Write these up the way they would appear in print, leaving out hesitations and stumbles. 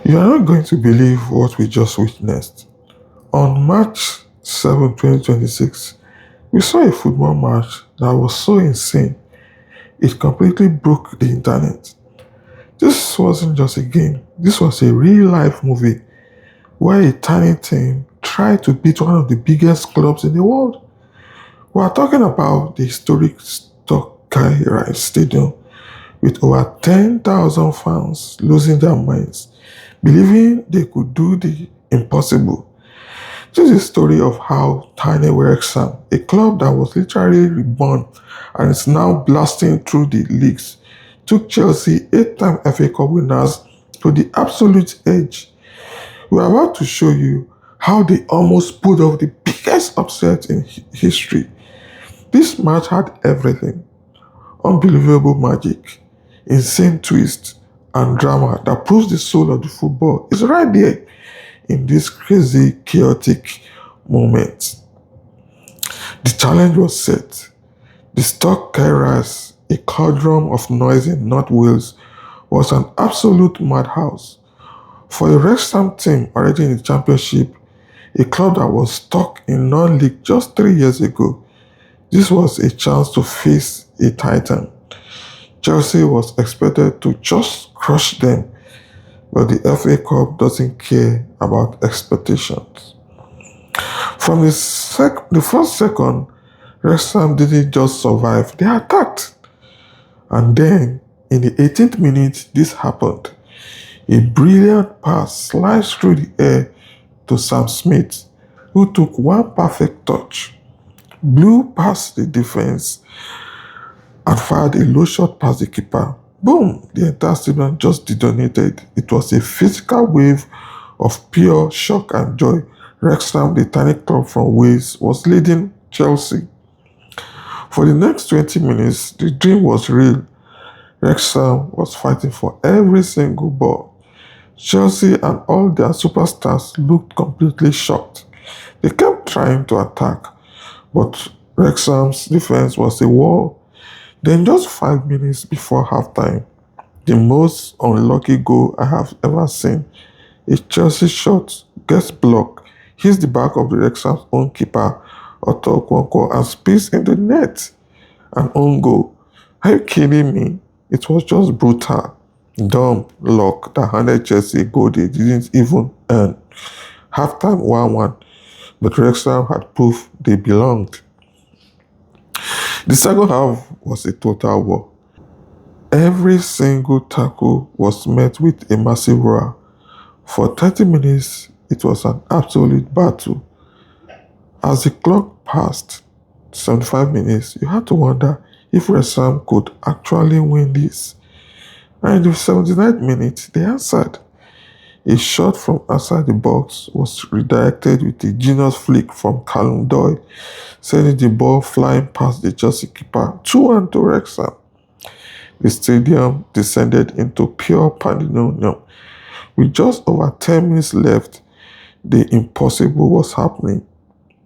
You are not going to believe what we just witnessed. On March 7, 2026, we saw a football match that was so insane it completely broke the internet. This wasn't just a game, this was a real life movie where a tiny team tried to beat one of the biggest clubs in the world. We are talking about the historic Stockey Rice Stadium with over 10,000 fans losing their minds, believing they could do the impossible. This is a story of how tiny Wrexham, a club that was literally reborn and is now blasting through the leagues, took Chelsea 8-time FA Cup winners to the absolute edge. We are about to show you how they almost pulled off the biggest upset in history. This match had everything: unbelievable magic, insane twist, and drama that proves the soul of the football is right there in this crazy, chaotic moment. The challenge was set. The Stock Kairas, a cauldron of noise in North Wales, was an absolute madhouse. For a Wrexham team already in the championship, a club that was stuck in non-league just 3 years ago, this was a chance to face a titan. Chelsea was expected to just crush them, but the FA Cup doesn't care about expectations. From the first second, Wrexham didn't just survive, they attacked. And then, in the 18th minute, this happened. A brilliant pass sliced through the air to Sam Smith, who took one perfect touch, blew past the defense, and fired a low shot past the keeper. Boom! The entire stadium just detonated. It was a physical wave of pure shock and joy. Wrexham, the tiny club from Wales, was leading Chelsea. For the next 20 minutes, the dream was real. Wrexham was fighting for every single ball. Chelsea and all their superstars looked completely shocked. They kept trying to attack, but Wrexham's defense was a wall. Then just 5 minutes before halftime, the most unlucky goal I have ever seen. A Chelsea shot gets blocked, hits the back of the Wrexham's own keeper, Otto Okonkwo, and spills in the net. An own goal. Are you kidding me? It was just brutal. Dumb luck that handed Chelsea a goal they didn't even earn. Halftime 1-1, but Wrexham had proved they belonged. The second half was a total war. Every single tackle was met with a massive roar. For 30 minutes, it was an absolute battle. As the clock passed 75 minutes, you had to wonder if Wrexham could actually win this. And in the 79th minute, they answered. A shot from outside the box was redirected with a genius flick from Callum Doyle, sending the ball flying past the Chelsea keeper 2-1 to Wrexham. The stadium descended into pure pandemonium. With just over 10 minutes left, the impossible was happening.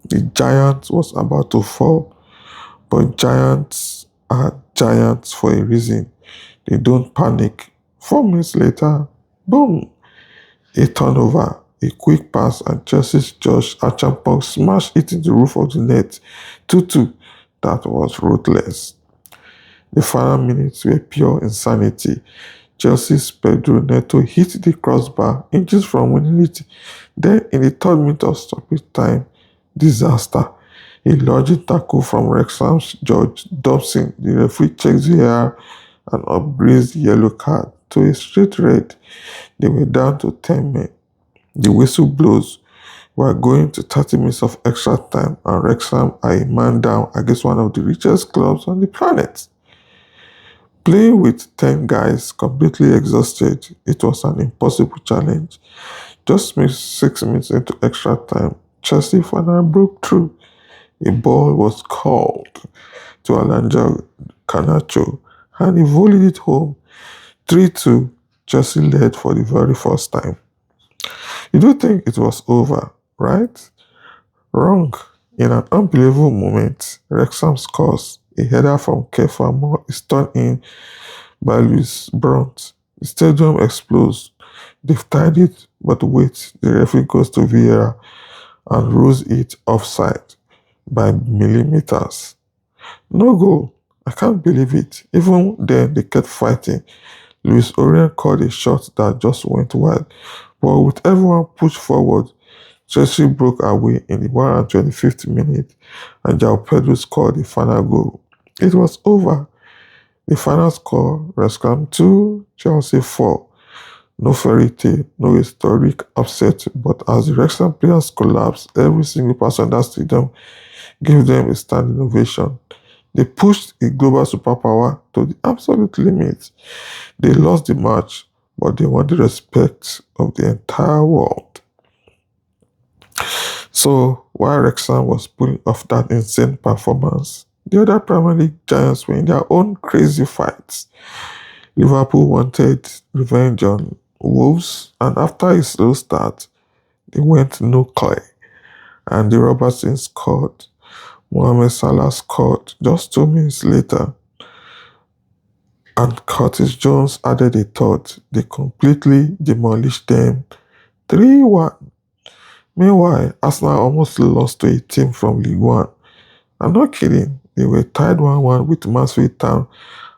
The giant was about to fall, but giants are giants for a reason. They don't panic. 4 minutes later, boom! A turnover, a quick pass, and Chelsea's Josh Achampong smashed it into the roof of the net. 2-2. That was ruthless. The final minutes were pure insanity. Chelsea's Pedro Neto hit the crossbar, inches from winning it. Then, in the third minute of stoppage time, disaster. A lodging tackle from Wrexham's George Dobson. The referee checks the air and upgrades the yellow card to a straight red. They were down to 10 men. The whistle blows. We are going to 30 minutes of extra time, and Wrexham are a man down against one of the richest clubs on the planet. Playing with 10 guys completely exhausted, it was an impossible challenge. Just 6 minutes into extra time, Chelsea finally broke through. A ball was called to Alanja Canacho, and he volleyed it home. 3-2, Chelsea led for the very first time. You do think it was over, right? Wrong. In an unbelievable moment, Wrexham scores. A header from Kefa Moore is turned in by Louis Brunt. The stadium explodes. They've tied it, but wait, the referee goes to VAR and rules it offside by millimeters. No goal. I can't believe it. Even then, they kept fighting. Luis Orion called a shot that just went wide, but with everyone pushed forward, Chelsea broke away in the 125th minute and João Pedro scored the final goal. It was over. The final score, Wrexham 2, Chelsea 4. No fairy tale, no historic upset, but as the Wrexham players collapsed, every single person in that stadium gave them a standing ovation. They pushed a global superpower to the absolute limit. They lost the match, but they won the respect of the entire world. So while Wrexham was pulling off that insane performance, the other Premier League giants were in their own crazy fights. Liverpool wanted revenge on Wolves, and after a slow start, they went nuclear. And the Robertson scored. Mohamed Salah scored just 2 minutes later, and Curtis Jones added a third. They completely demolished them 3-1. Meanwhile, Arsenal almost lost to a team from League One. I'm not kidding. They were tied 1-1 with Mansfield Town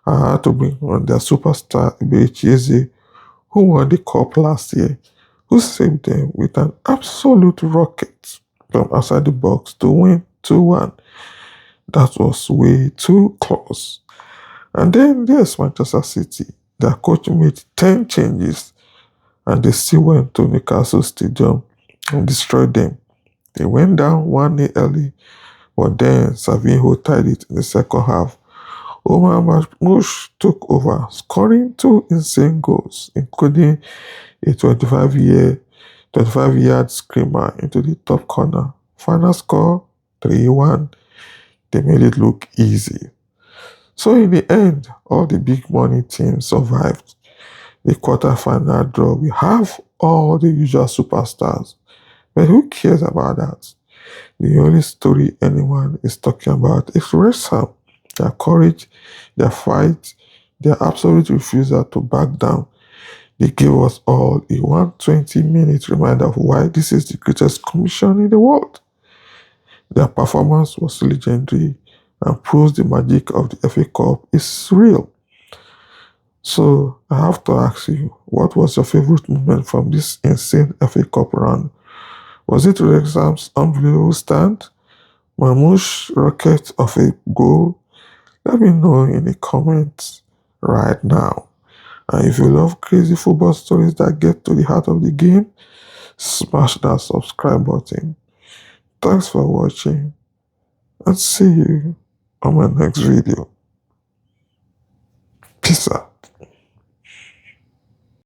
and had to bring on their superstar Ibechieze, who won the cup last year, who saved them with an absolute rocket from outside the box to win 2-1. That was way too close. And then there's Manchester City. Their coach made 10 changes and they still went to Newcastle Stadium and destroyed them. They went down 1-0 early, but then Savinho tied it in the second half. Omar Marmoush took over, scoring two insane goals, including a 25-yard screamer into the top corner. Final score 3-1. They made it look easy. So in the end, all the big money teams survived. The quarterfinal draw, we have all the usual superstars. But who cares about that? The only story anyone is talking about is Wrexham. Their courage, their fight, their absolute refusal to back down. They gave us all a 120-minute reminder of why this is the greatest commission in the world. Their performance was legendary and proves the magic of the FA Cup is real. So I have to ask you, what was your favorite moment from this insane FA Cup run? Was it Wrexham's unbelievable stand? Mamouche rocket of a goal? Let me know in the comments right now. And if you love crazy football stories that get to the heart of the game, smash that subscribe button. Thanks for watching and see you on my next video. Peace out.